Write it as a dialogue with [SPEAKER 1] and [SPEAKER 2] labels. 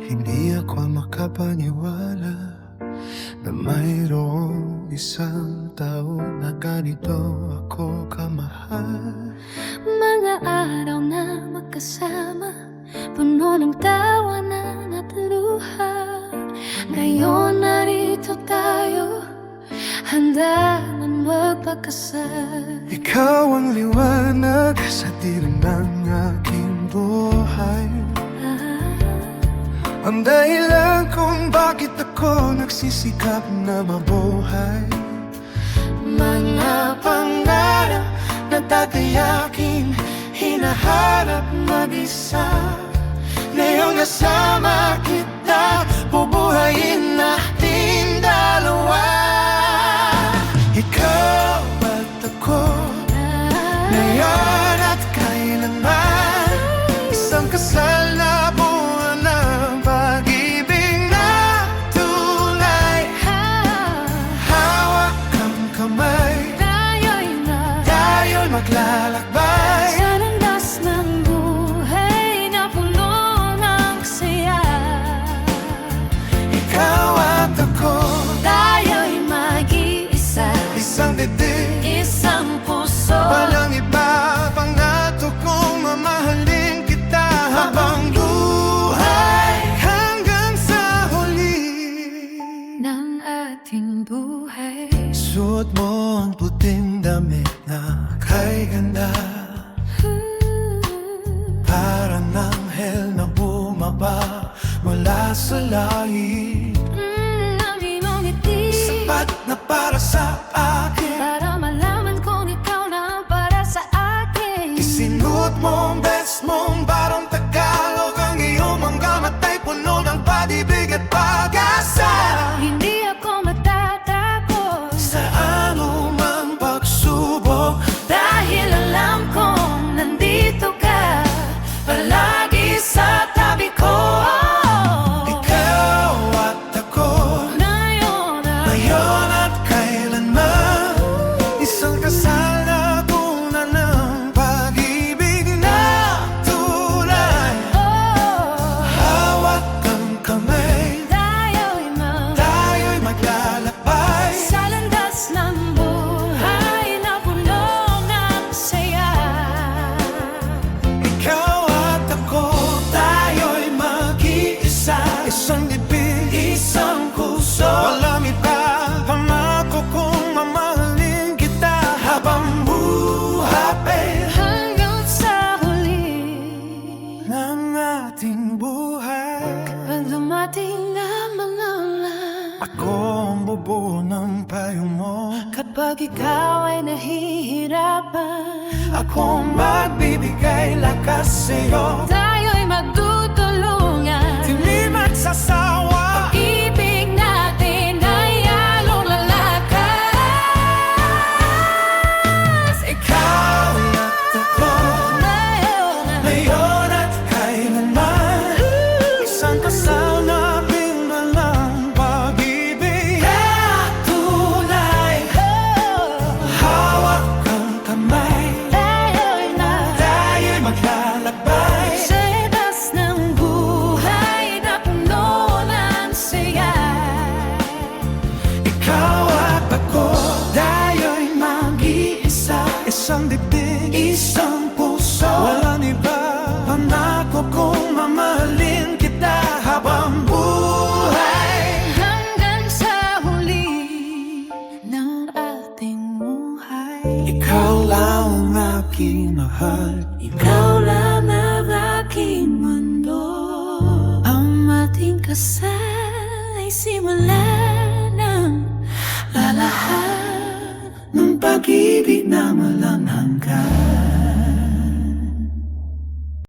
[SPEAKER 1] Hindi ako makapaniwala na mayroong isang tao na ganito ako kamahal.
[SPEAKER 2] Mga araw na magkasama, puno ng tawa na natuluha. Ngayon narito tayo, handa na magpakasal.
[SPEAKER 1] Ikaw ang liwanag sa dilim ng aking buhay, ang dahilan kung bakit ako nagsisikap na mabuhay. Mga pangarap na dati aking hinaharap mag-isa, ngayong nasama kita, bubuhayin natin dalawa. Ikaw at ako, ngayon at kailanman, isang kasal na buwan ng pag-ibig na tunay. Hawak ang kamay, tayo'y maglalakbay
[SPEAKER 2] sa landas ng buhay na puno ng saya.
[SPEAKER 1] Ikaw at ako,
[SPEAKER 2] Tayo'y mag-iisa,
[SPEAKER 1] isang dibdib,
[SPEAKER 2] isang puso.
[SPEAKER 1] walang iba pang nato kung mamahalin kita habang buhay, hanggang sa huli
[SPEAKER 2] ng ating buhay.
[SPEAKER 1] Suot mo ang puting damit na kay ganda, parang anghel na bumaba mula sa langit.
[SPEAKER 2] Ang iyong ngiti,
[SPEAKER 1] Sapat na para sa akin,
[SPEAKER 2] para malaman kung ikaw na para sa akin.
[SPEAKER 1] isinuot mo ang best mong barong Tagalog, ang iyong mga matay puno ng pag-ibig at pag-asa.
[SPEAKER 2] Hindi ako matatakot
[SPEAKER 1] Sa anumang pagsubok,
[SPEAKER 2] dahil alam kong nandito ka palagi sa tabi ko.
[SPEAKER 1] ikaw at ako, ngayon at kailanman, isang kasal na tunay ng pag-ibig na tunay. Hawak ang kamay, tayo'y maglalakbay
[SPEAKER 2] sa landas ng buhay na puno ng saya.
[SPEAKER 1] Ikaw at ako, tayo'y mag-iisa, isang dibdib, isang puso. Walang iba, pangako kong mamahalin kita habang buhay
[SPEAKER 2] Hanggang sa huli
[SPEAKER 1] ng ating buhay.
[SPEAKER 2] pag dumating na mga ulan,
[SPEAKER 1] Ako ang bubuo ng payong mo,
[SPEAKER 2] kapag ikaw ay nahihirapan,
[SPEAKER 1] ako ang magbibigay lakas sa'yo.
[SPEAKER 2] tayo'y magtutulungan.
[SPEAKER 1] Hindi magsasawa,
[SPEAKER 2] Ibig natin ay lalong lalakas.
[SPEAKER 1] ikaw at ako, ngayon at kailanman, isang kasal na pinwalang pag-ibig na tunay. Hawak ang kamay, tayo'y maglalakbay
[SPEAKER 2] Sa landas ng buhay na puno ng saya.
[SPEAKER 1] Ikaw at ako, tayo'y mag-iisa, isang dibdib, isang puso. Walang iba, pangako kong mamahalin kita habang buhay.
[SPEAKER 2] Hanggang sa huli ng ating buhay.
[SPEAKER 1] Ikaw lang ang aking mahal,
[SPEAKER 2] Ikaw lang ang aking mundo. Ang ating kasal ay simula ng
[SPEAKER 1] lalahat ng pag-ibig na walang hanggan.